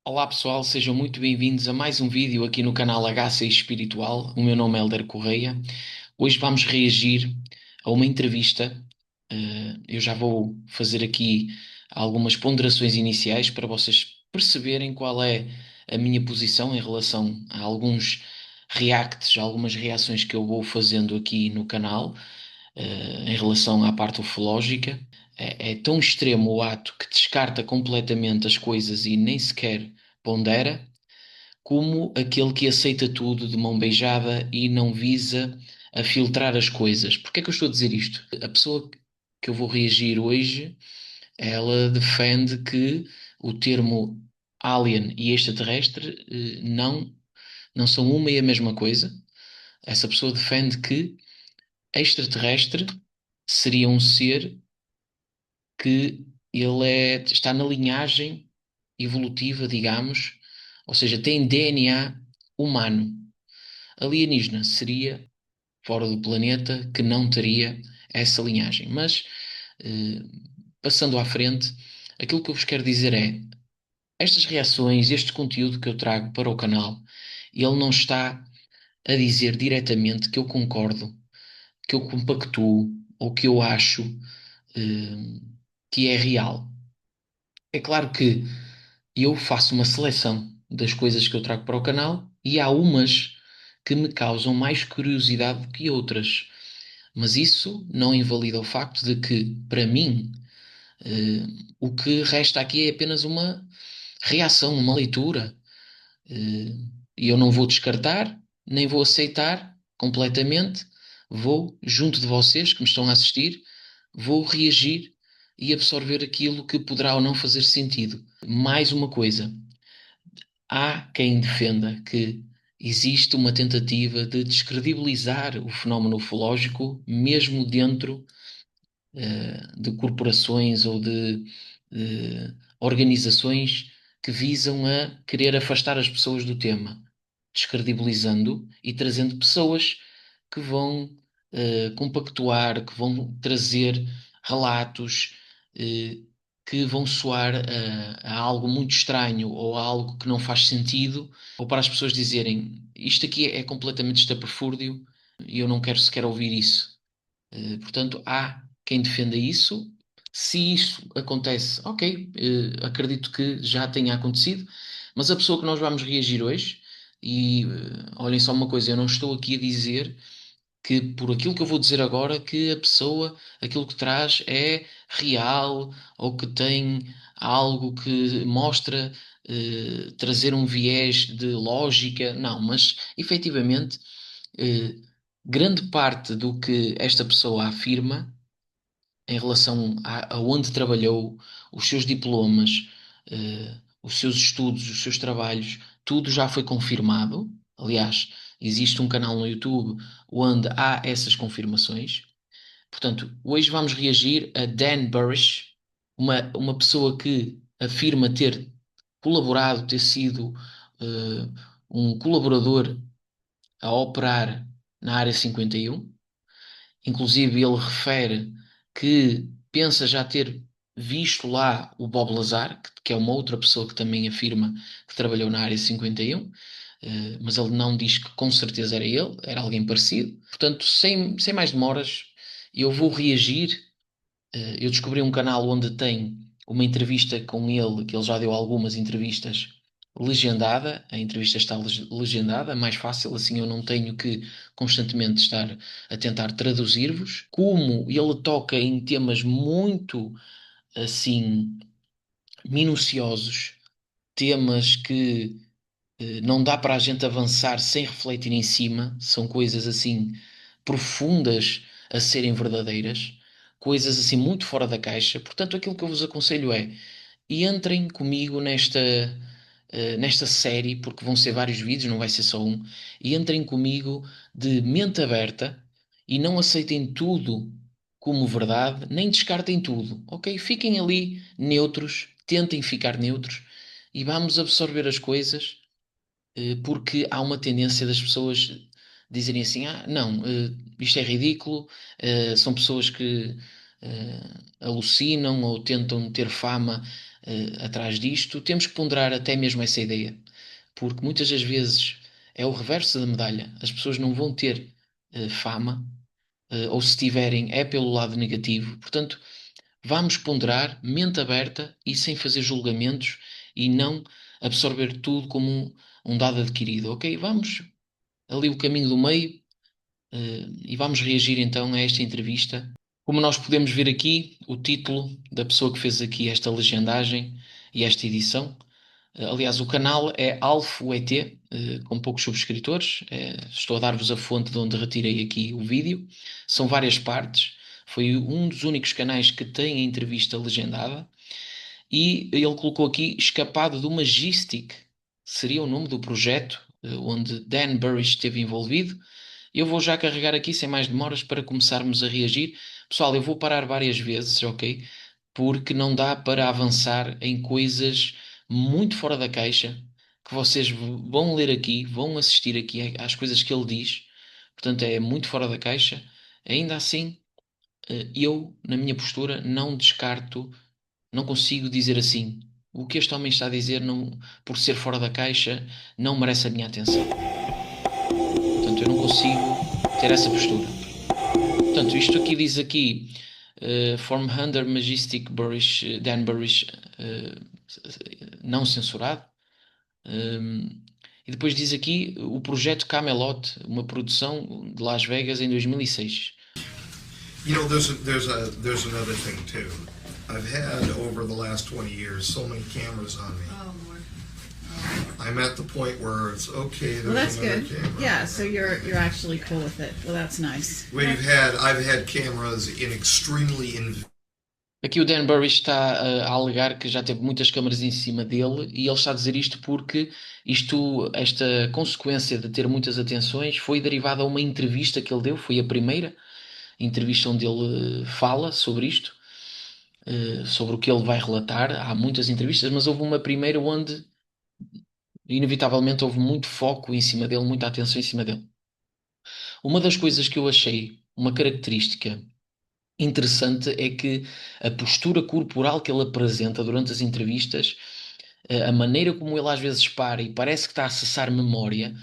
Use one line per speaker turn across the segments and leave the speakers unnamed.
Olá pessoal, sejam muito bem-vindos a mais um vídeo aqui no canal HC Espiritual. O meu nome é Hélder Correia. Hoje vamos reagir a uma entrevista. Eu já vou fazer aqui algumas ponderações iniciais para vocês perceberem qual é a minha posição em relação a alguns reacts, a algumas reações que eu vou fazendo aqui no canal, em relação à parte ufológica. É tão extremo o ato que descarta completamente as coisas e nem sequer pondera, como aquele que aceita tudo de mão beijada e não visa a filtrar as coisas. Porquê é que eu estou a dizer isto? A pessoa que eu vou reagir hoje, ela defende que o termo alien e extraterrestre não são uma e a mesma coisa. Essa pessoa defende que extraterrestre seria um ser que está na linhagem evolutiva, digamos, ou seja, tem DNA humano. Alienígena seria fora do planeta que não teria essa linhagem. Mas, eh, passando à frente, aquilo que eu vos quero dizer é: estas reações, este conteúdo que eu trago para o canal, ele não está a dizer diretamente que eu concordo, que eu compactuo ou que eu acho, eh, que é real. É claro que eu faço uma seleção das coisas que eu trago para o canal e há umas que me causam mais curiosidade do que outras. Mas isso não invalida o facto de que, para mim, o que resta aqui é apenas uma reação, uma leitura. Eh, e eu não vou descartar, nem vou aceitar completamente. Vou, junto de vocês que me estão a assistir, vou reagir e absorver aquilo que poderá ou não fazer sentido. Mais uma coisa: há quem defenda que existe uma tentativa de descredibilizar o fenómeno ufológico, mesmo dentro de corporações ou de organizações que visam a querer afastar as pessoas do tema, descredibilizando e trazendo pessoas que vão compactuar, que vão trazer relatos eh, que vão soar a algo muito estranho ou a algo que não faz sentido, ou para as pessoas dizerem isto aqui é completamente estapafúrdio e eu não quero sequer ouvir isso. Portanto, há quem defenda isso. Se isso acontece, ok, acredito que já tenha acontecido, mas a pessoa que nós vamos reagir hoje, e olhem só uma coisa, eu não estou aqui a dizer que por aquilo que eu vou dizer agora, que a pessoa, aquilo que traz é real ou que tem algo que mostra trazer um viés de lógica. Não, mas efetivamente eh, grande parte do que esta pessoa afirma em relação a onde trabalhou, os seus diplomas, os seus estudos, os seus trabalhos, tudo já foi confirmado. Aliás, existe um canal no YouTube onde há essas confirmações. Portanto, hoje vamos reagir a Dan Burrish, uma pessoa que afirma ter colaborado, ter sido um colaborador a operar na Área 51. Inclusive, ele refere que pensa já ter visto lá o Bob Lazar, que é uma outra pessoa que também afirma que trabalhou na Área 51, mas ele não diz que com certeza era ele, era alguém parecido. Portanto, sem mais demoras, eu vou reagir. Eu descobri um canal onde tem uma entrevista com ele, que ele já deu algumas entrevistas legendada. A entrevista está legendada, mais fácil, assim eu não tenho que constantemente estar a tentar traduzir-vos. Como ele toca em temas muito assim minuciosos, temas que não dá para a gente avançar sem refletir em cima, são coisas assim profundas a serem verdadeiras, coisas assim muito fora da caixa. Portanto, aquilo que eu vos aconselho é: entrem comigo nesta série, porque vão ser vários vídeos, não vai ser só um, e entrem comigo de mente aberta e não aceitem tudo como verdade, nem descartem tudo, ok? Fiquem ali neutros, tentem ficar neutros e vamos absorver as coisas, porque há uma tendência das pessoas dizerem assim: não, isto é ridículo, são pessoas que alucinam ou tentam ter fama. atrás disto, temos que ponderar até mesmo essa ideia, porque muitas das vezes é o reverso da medalha. As pessoas não vão ter fama, ou se tiverem é pelo lado negativo. Portanto, vamos ponderar, mente aberta e sem fazer julgamentos e não absorver tudo como um dado adquirido, ok? Vamos ali o caminho do meio, e vamos reagir então a esta entrevista. Como nós podemos ver aqui, o título da pessoa que fez aqui esta legendagem e esta edição. Aliás, o canal é Alfo ET, com poucos subscritores. Estou a dar-vos a fonte de onde retirei aqui o vídeo. São várias partes. Foi um dos únicos canais que tem a entrevista legendada. E ele colocou aqui Escapado do Majestic. Seria o nome do projeto onde Dan Burrish esteve envolvido. Eu vou já carregar aqui sem mais demoras para começarmos a reagir. Pessoal, eu vou parar várias vezes, ok? Porque não dá para avançar em coisas muito fora da caixa que vocês vão ler aqui, vão assistir aqui às coisas que ele diz. Portanto, é muito fora da caixa. Ainda assim, eu, na minha postura, não descarto, não consigo dizer assim. O que este homem está a dizer, não, por ser fora da caixa, não merece a minha atenção. Portanto, eu não consigo ter essa postura. Portanto, isto aqui diz aqui, from Under Majestic Burrish, Dan Burrish, não censurado. E depois diz aqui o projeto Camelot, uma produção de Las Vegas em 2006.
You know, there's another thing too. I've had over the last 20 years so many cameras on me.
Oh Lord.
I'm at the point where it's okay. There's
Well, that's
another
good.
camera.
Yeah, so you're actually cool with it. Well, that's nice.
I've had cameras in extremely
Aqui o Dan Burrish está a alegar que já teve muitas câmaras em cima dele e ele está a dizer isto porque esta consequência de ter muitas atenções foi derivada a uma entrevista que ele deu, foi a primeira entrevista onde ele fala sobre isto, sobre o que ele vai relatar. Há muitas entrevistas, mas houve uma primeira onde inevitavelmente houve muito foco em cima dele, muita atenção em cima dele. Uma das coisas que eu achei uma característica interessante é que a postura corporal que ele apresenta durante as entrevistas, a maneira como ele às vezes para e parece que está a acessar memória,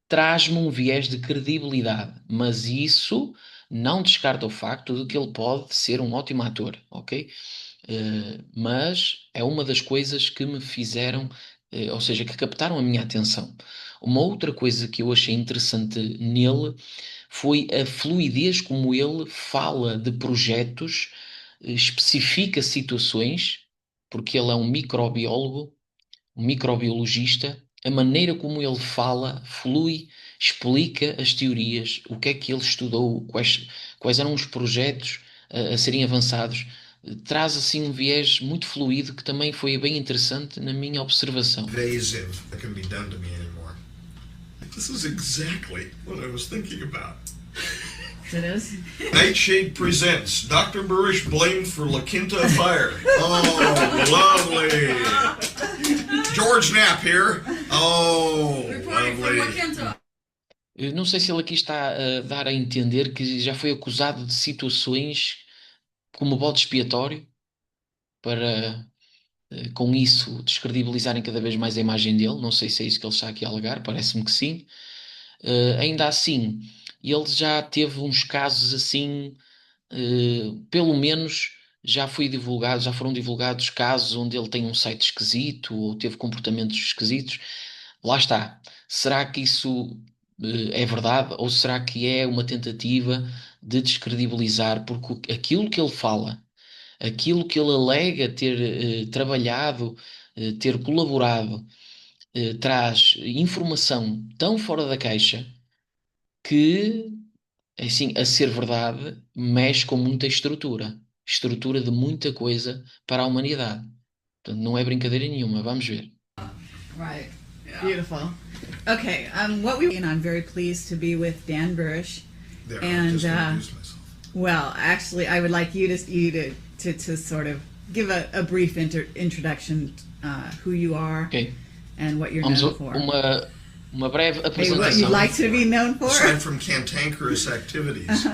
traz-me um viés de credibilidade, mas isso não descarta o facto de que ele pode ser um ótimo ator, ok? Mas é uma das coisas que me fizeram, ou seja, que captaram a minha atenção. Uma outra coisa que eu achei interessante nele foi a fluidez como ele fala de projetos, especifica situações, porque ele é um microbiólogo, um microbiologista, a maneira como ele fala, flui, explica as teorias, o que é que ele estudou, quais eram os projetos a serem avançados, traz assim um viés muito fluido que também foi bem interessante na minha observação.
invasive that can be done to me anymore. This is exactly what I was thinking about.
It is?
Nightshade presents Dr. Burrish blamed for La Quinta fire. Oh, lovely. George Knapp here. Oh, lovely.
Eu não sei se ele aqui está a dar a entender que já foi acusado de situações como bode expiatório para, com isso, descredibilizarem cada vez mais a imagem dele. Não sei se é isso que ele está aqui a alegar, parece-me que sim. Ainda assim, ele já teve uns casos assim, pelo menos já foram divulgados casos onde ele tem um site esquisito ou teve comportamentos esquisitos. Lá está. Será que isso é verdade ou será que é uma tentativa de descredibilizar? Porque aquilo que ele fala, aquilo que ele alega ter trabalhado, ter colaborado, traz informação tão fora da caixa que, assim, a ser verdade, mexe com muita estrutura de muita coisa para a humanidade. Portanto, não é brincadeira nenhuma. Vamos ver.
Right. Beautiful. Okay, and I'm very pleased to be with Dan Burrish.
There,
And,
just introduced myself.
Well, actually, I would like you to sort of give a brief introduction, who you are
Ok.
and what you're
Vamos
known
a
for.
uma breve
Hey, what
apresentação.
you'd like to be known for?
Aside from cantankerous activities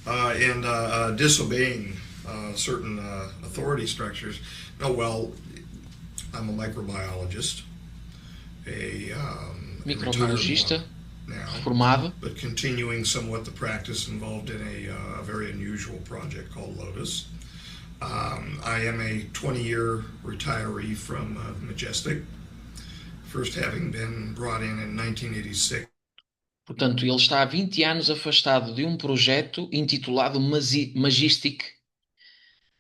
and disobeying certain authority structures. No, well, I'm a microbiologist, a retired one
Microbiologista,
now,
formado,
but continuing somewhat the practice involved in a very unusual project called Lotus. I am a 20-year retiree from Majestic, first having been brought in 1986.
portanto, ele está há 20 anos afastado de um projeto intitulado Magistic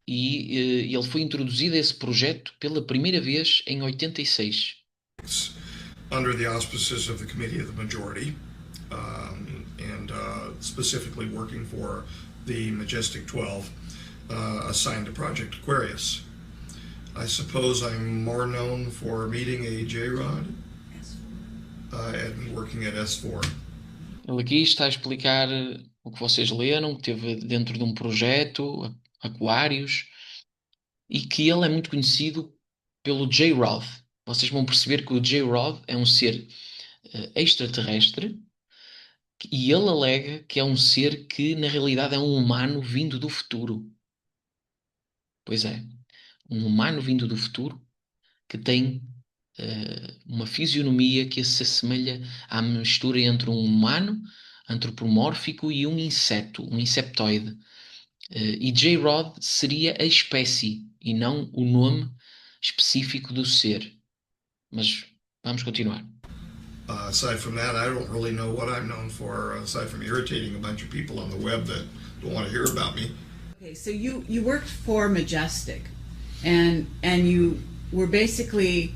e ele foi introduzido a esse projeto pela primeira vez em 86.
Under the auspices of the Committee of the Majority, and specifically working for the Majestic 12, assigned to Project Aquarius. I suppose I'm more known for meeting a J-Rod and working at S4.
Ele aqui está a explicar o que vocês leram, que teve dentro de um projeto, Aquários, e que ele é muito conhecido pelo J-Rod. Vocês vão perceber que o J-Rod é um ser extraterrestre e ele alega que é um ser que na realidade é um humano vindo do futuro. Pois é, um humano vindo do futuro que tem uma fisionomia que se assemelha à mistura entre um humano antropomórfico e um inseto, um insectoide. E J-Rod seria a espécie e não o nome específico do ser. Mas vamos continuar.
Aside from that, I don't really know what I'm known for, aside from irritating a bunch of people on the web that don't want to hear about me.
Okay, so you worked for Majestic, and you were basically,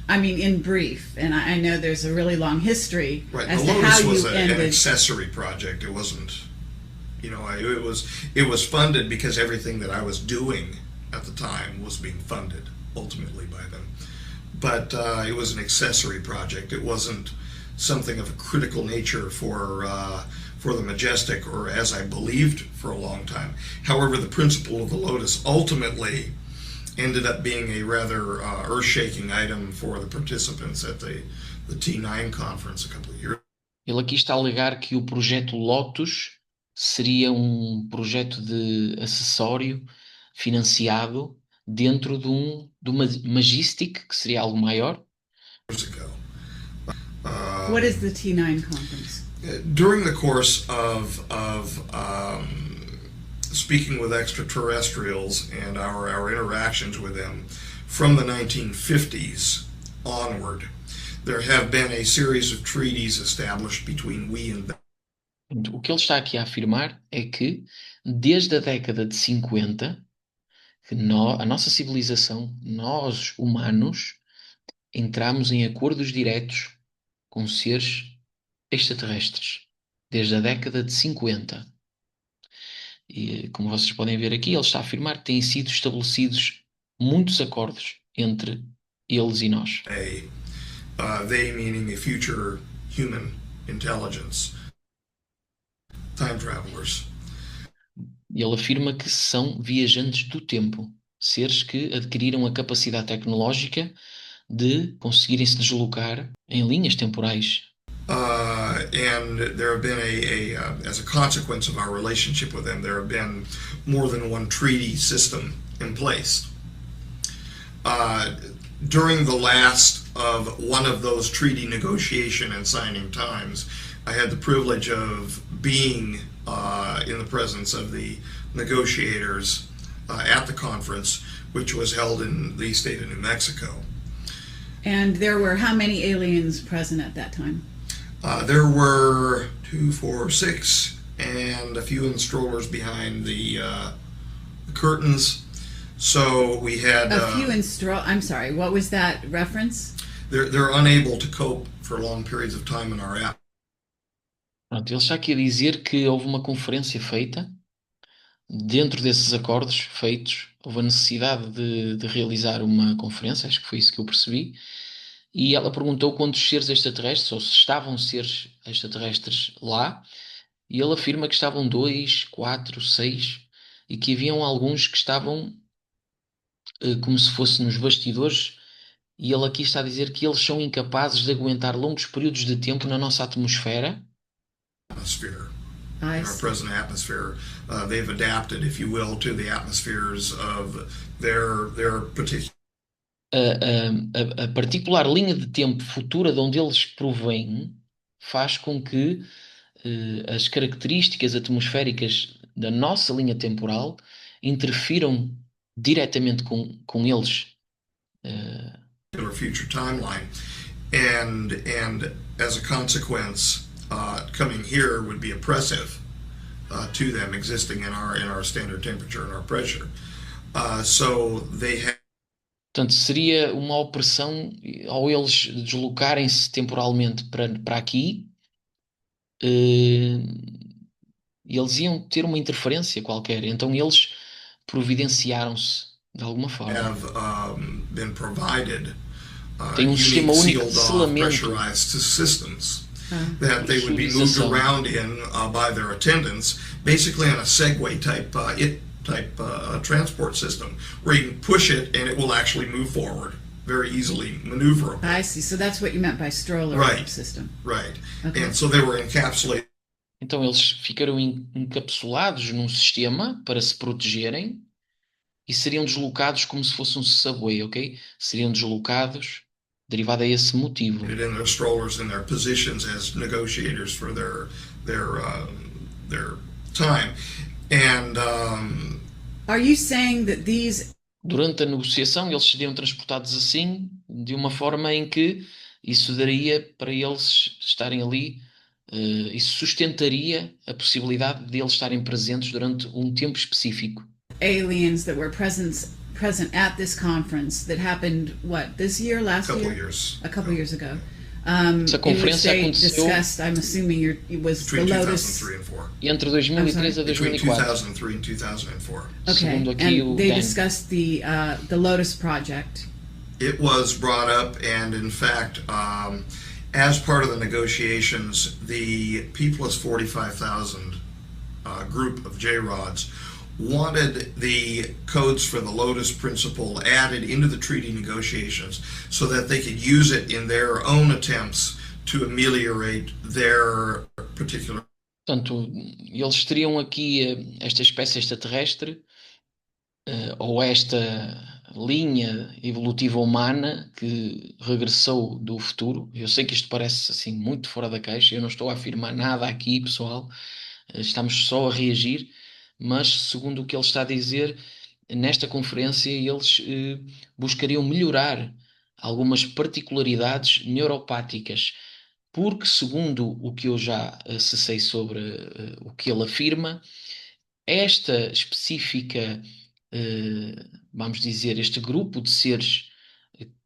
I mean, in brief, and I know there's a really long history
Right,
as
the
to how
Lotus
you
was an
ended.
accessory project. It wasn't, you know, it was funded because everything that I was doing at the time was being funded ultimately by them. But it was an accessory project. It wasn't something of a critical nature for the Majestic, or as I believed for a long time. However, the principle of the Lotus ultimately ended up being a rather earth-shaking item for the participants at the T9 conference a couple of years.
Ele aqui está a alegar que o projeto Lotus seria um projeto de acessório financiado dentro do Magistic, que seria algo maior.
Ago.
What is the T9 conference?
During the course of speaking with extraterrestrials and our interactions with them from the 1950s onward, there have been a series of treaties established between we and them.
O que ele está aqui a afirmar é que, desde a década de 50, que a nossa civilização, nós humanos, entramos em acordos diretos com seres extraterrestres, desde a década de 50. E, como vocês podem ver aqui, ele está a afirmar que têm sido estabelecidos muitos acordos entre eles e nós.
They meaning a future human intelligence, time travelers.
E ele afirma que são viajantes do tempo, seres que adquiriram a capacidade tecnológica de conseguirem se deslocar em linhas temporais.
And there have been as a consequence of our relationship with them, there have been more than one treaty system in place. During the last of one of those treaty negotiation and signing times, I had the privilege of being in the presence of the negotiators at the conference, which was held in the state of New Mexico.
And there were how many aliens present at that time?
There were 2, 4, 6, and a few in strollers behind the curtains. So we had
A few in I'm sorry, what was that reference?
They're unable to cope for long periods of time in our app.
Pronto, ele está aqui a dizer que houve uma conferência feita. Dentro desses acordos feitos, houve a necessidade de realizar uma conferência, acho que foi isso que eu percebi, e ela perguntou quantos seres extraterrestres, ou se estavam seres extraterrestres lá, e ele afirma que estavam 2, 4, 6, e que haviam alguns que estavam como se fosse nos bastidores, e ele aqui está a dizer que eles são incapazes de aguentar longos períodos de tempo na nossa atmosfera.
Atmosphere.
I
in our
see.
present atmosphere. They've adapted, if you will, to the atmospheres of their particular.
A particular linha de tempo futura de onde eles provêm faz com que as características atmosféricas da nossa linha temporal interfiram diretamente com eles.
Future timeline, and as a consequence, coming here would be oppressive to them, existing in our standard temperature and our pressure. So they have.
Portanto, seria uma opressão ao eles deslocarem-se temporalmente para aqui, e eles iam ter uma interferência qualquer. Então eles providenciaram-se de alguma forma.
Have been provided
Tem um sistema
unique
único de
sealed off
selamento,
pressurized systems that they would be moved
pressurização.
around in by their attendants, basically on a Segway type transport system, where you can push it and it will actually move forward, very easily maneuverable.
I see. So that's what you meant by stroller
Right.
system.
Right.
Okay.
And so they were encapsulated
Então eles ficaram encapsulados num sistema para se protegerem e seriam deslocados como se fosse um subway, ok? Seriam deslocados derivado a esse motivo.
in their strollers in their positions as negotiators for their time. And
Are you saying that these
Durante a negociação, eles seriam transportados assim, de uma forma em que isso daria para eles estarem ali, isso sustentaria a possibilidade de eles estarem presentes durante um tempo específico.
aliens that were present at this conference that happened this year, last
couple
year,
years.
a couple years ago?
Essa
In which
conferência
they
aconteceu
discussed, I'm assuming it was the
Between
Lotus.
2003 and 4.
entre 2003 a
Between
2004.
2003 and 2004.
Okay,
Segundo aqui o
and they
Dan.
discussed the Lotus project.
It was brought up, and in fact, as part of the negotiations, the People's 45,000 group of J-Rods wanted the codes for the Lotus Principle added into the treaty negotiations so that they could use it in their own attempts to ameliorate their particular.
Portanto, eles teriam aqui esta espécie extraterrestre, ou esta linha evolutiva humana que regressou do futuro. Eu sei que isto parece assim muito fora da caixa, eu não estou a afirmar nada aqui, pessoal, estamos só a reagir, mas segundo o que ele está a dizer, nesta conferência eles buscariam melhorar algumas particularidades neuropáticas, porque segundo o que eu já acessei sobre o que ele afirma, esta específica, vamos dizer, este grupo de seres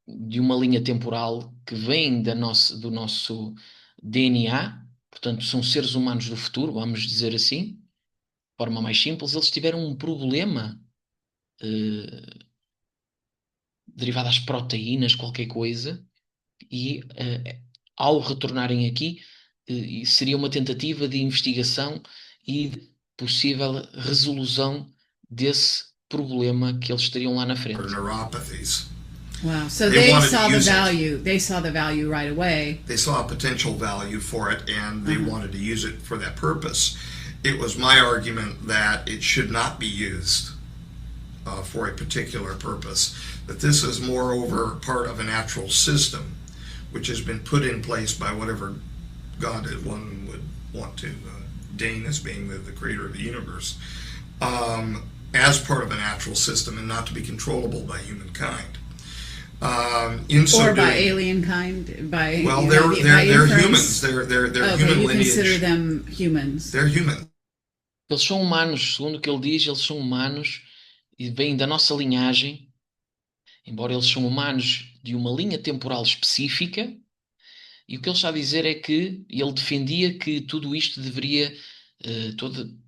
de uma linha temporal que vem do nosso DNA, portanto, são seres humanos do futuro, vamos dizer assim, de forma mais simples, eles tiveram um problema derivado às proteínas, qualquer coisa, e ao retornarem aqui, seria uma tentativa de investigação e de possível resolução desse problema que eles teriam lá na frente.
Neuropathies.
Wow. So
They
they
wanted to
saw the
use it.
value. They saw the value right away.
They saw a potential value for it, and they wanted to use it for that purpose. It was my argument that it should not be used for a particular purpose, that this is moreover part of a natural system which has been put in place by whatever God one would want to deign as being the creator of the universe, as part of a natural system and not to be controllable by humankind.
Or by alien kind, by
well,
by
they're
inference.
humans. They're
Okay,
human
you
lineage.
consider them humans.
They're human.
Eles são humanos, segundo o que ele diz, eles são humanos e vêm da nossa linhagem, embora eles são humanos de uma linha temporal específica, e o que ele está a dizer é que ele defendia que tudo isto deveria,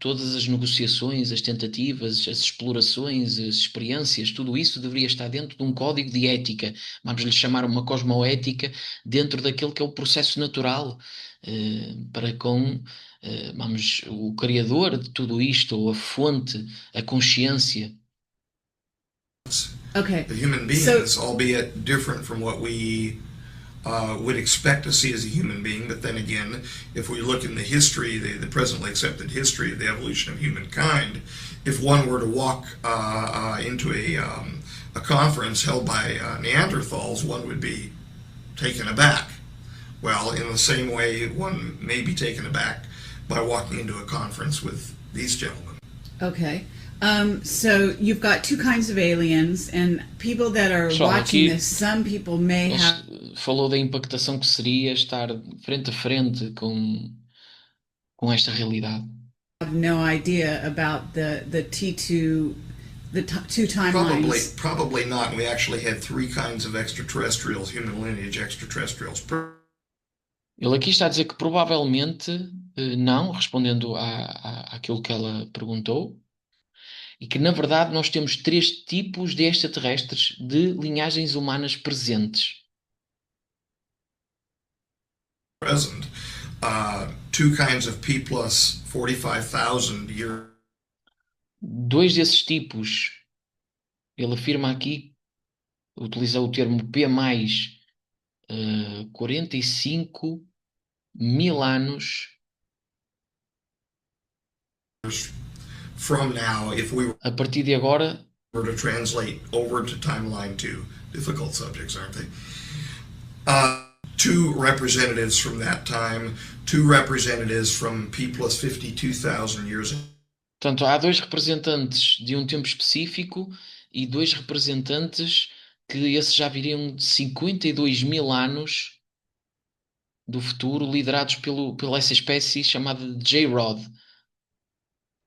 todas as negociações, as tentativas, as explorações, as experiências, tudo isso deveria estar dentro de um código de ética, vamos lhe chamar uma cosmoética, dentro daquele que é o processo natural, para com o criador de tudo isto, ou a fonte, a consciência.
Okay.
The human beings, albeit different from what we would expect to see as a human being. But then again, if we look in the history, the presently accepted history of the evolution of humankind, if one were to walk into a conference held by Neanderthals, one would be taken aback. Well, in the same way, one may be taken aback by walking into a conference with these gentlemen.
Okay. So you've got two kinds of aliens, and people that are
Pessoal,
watching
aqui
this, some people may have
falou da impactação que seria estar frente a frente com esta realidade.
no idea about the T2, two timelines.
Probably not. We actually had three kinds of extraterrestrials, human lineage extraterrestrials.
Ele aqui está a dizer que provavelmente não, respondendo àquilo que ela perguntou, e que na verdade nós temos três tipos de extraterrestres de linhagens humanas presentes.
Present, two kinds of P plus 45,000 years.
Dois desses tipos, ele afirma aqui, utiliza o termo P mais 45 mil anos
From now, if we
a partir de agora,
were to translate over to timeline 2, difficult subjects, aren't they? Two representatives from that time, two representatives from P plus 52,000 years.
portanto, há dois representantes de um tempo específico e dois representantes que esses já viriam de 52 mil anos do futuro, liderados pela essa espécie chamada de J-Rod,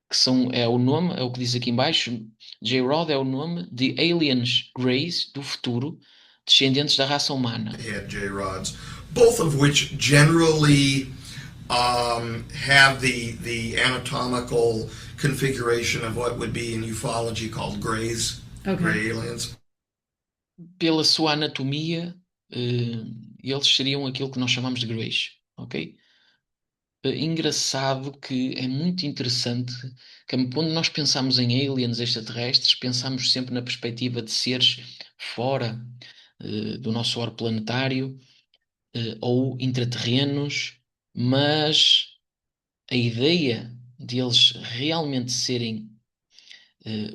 que é o nome, é o que diz aqui em baixo. J-Rod é o nome de aliens greys do futuro, descendentes da raça humana.
They had J-Rods, both of which generally have the anatomical configuration of what would be in ufology called greys,
Okay.
gray aliens.
Pela sua anatomia, eles seriam aquilo que nós chamamos de greys, ok? Engraçado que é muito interessante que quando nós pensamos em aliens extraterrestres, pensamos sempre na perspectiva de seres fora do nosso orbe planetário ou intraterrenos, mas a ideia deles realmente serem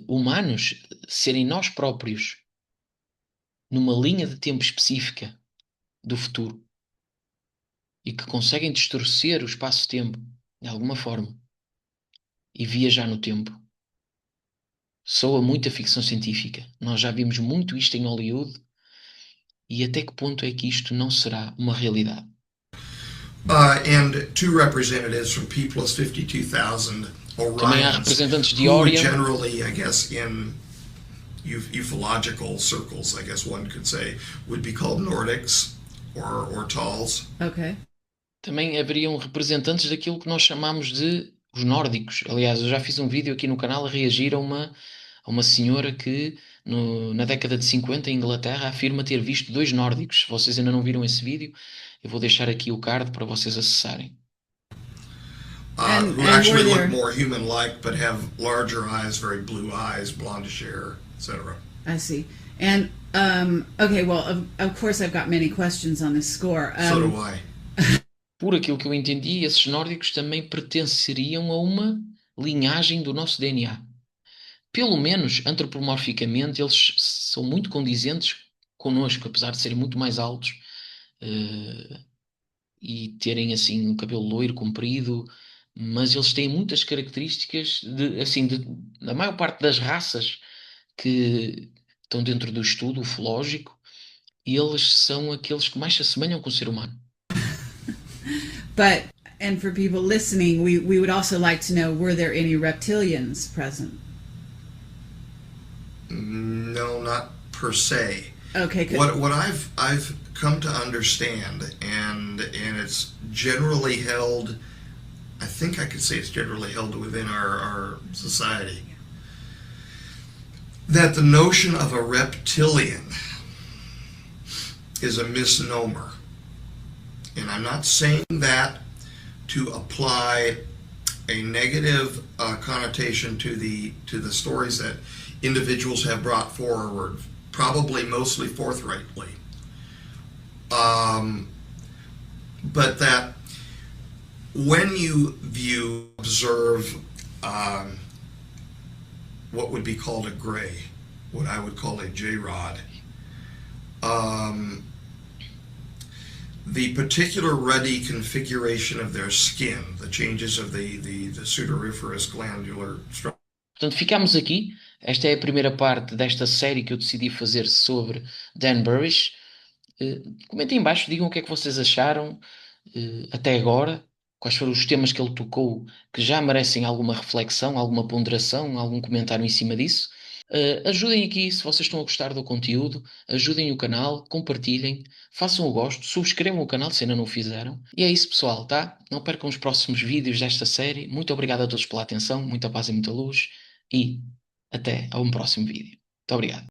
humanos, serem nós próprios, numa linha de tempo específica do futuro, e que conseguem distorcer o espaço-tempo de alguma forma e viajar no tempo. Soa muito a ficção científica. Nós já vimos muito isto em Hollywood, e até que ponto é que isto não será uma realidade?
And two representatives from P plus 52,000
Também há
Orions,
representantes de
who
Orion,
generally, I guess, in ufological circles, I guess one could say, would be called Nordics or Tals.
Okay.
também haveriam representantes daquilo que nós chamamos de os nórdicos. Aliás, eu já fiz um vídeo aqui no canal a reagir a uma senhora que na década de 50 em Inglaterra afirma ter visto dois nórdicos. Se vocês ainda não viram esse vídeo, eu vou deixar aqui o card para vocês acessarem.
Who actually look more human-like but have larger eyes, very blue eyes, blondish hair, etc.
I see. And okay, well, of course, I've got many questions on this score.
So do I.
Por aquilo que eu entendi, esses nórdicos também pertenceriam a uma linhagem do nosso DNA. Pelo menos, antropomorficamente, eles são muito condizentes connosco, apesar de serem muito mais altos e terem assim um cabelo loiro, comprido, mas eles têm muitas características da maior parte das raças que estão dentro do estudo ufológico, e eles são aqueles que mais se assemelham com o ser humano.
But, and for people listening, we would also like to know, were there any reptilians present?
No, not per se.
Okay, good.
What I've come to understand, and it's generally held, I think I could say it's generally held within our society, that the notion of a reptilian is a misnomer. And I'm not saying that to apply a negative connotation to the stories that individuals have brought forward, probably mostly forthrightly. Um, but that when you view, observe what would be called a gray, what I would call a J rod, um, the particular ruddy configuration of their skin, the changes of the sudoriferous glandular structure.
Portanto, ficamos aqui. Esta é a primeira parte desta série que eu decidi fazer sobre Dan Burrish. Comentem em baixo, digam o que é que vocês acharam até agora, quais foram os temas que ele tocou que já merecem alguma reflexão, alguma ponderação, algum comentário em cima disso. Ajudem aqui se vocês estão a gostar do conteúdo, ajudem o canal, compartilhem, façam o gosto, subscrevam o canal se ainda não o fizeram. E é isso, pessoal, tá? Não percam os próximos vídeos desta série. Muito obrigado a todos pela atenção, muita paz e muita luz e até a um próximo vídeo. Muito obrigado.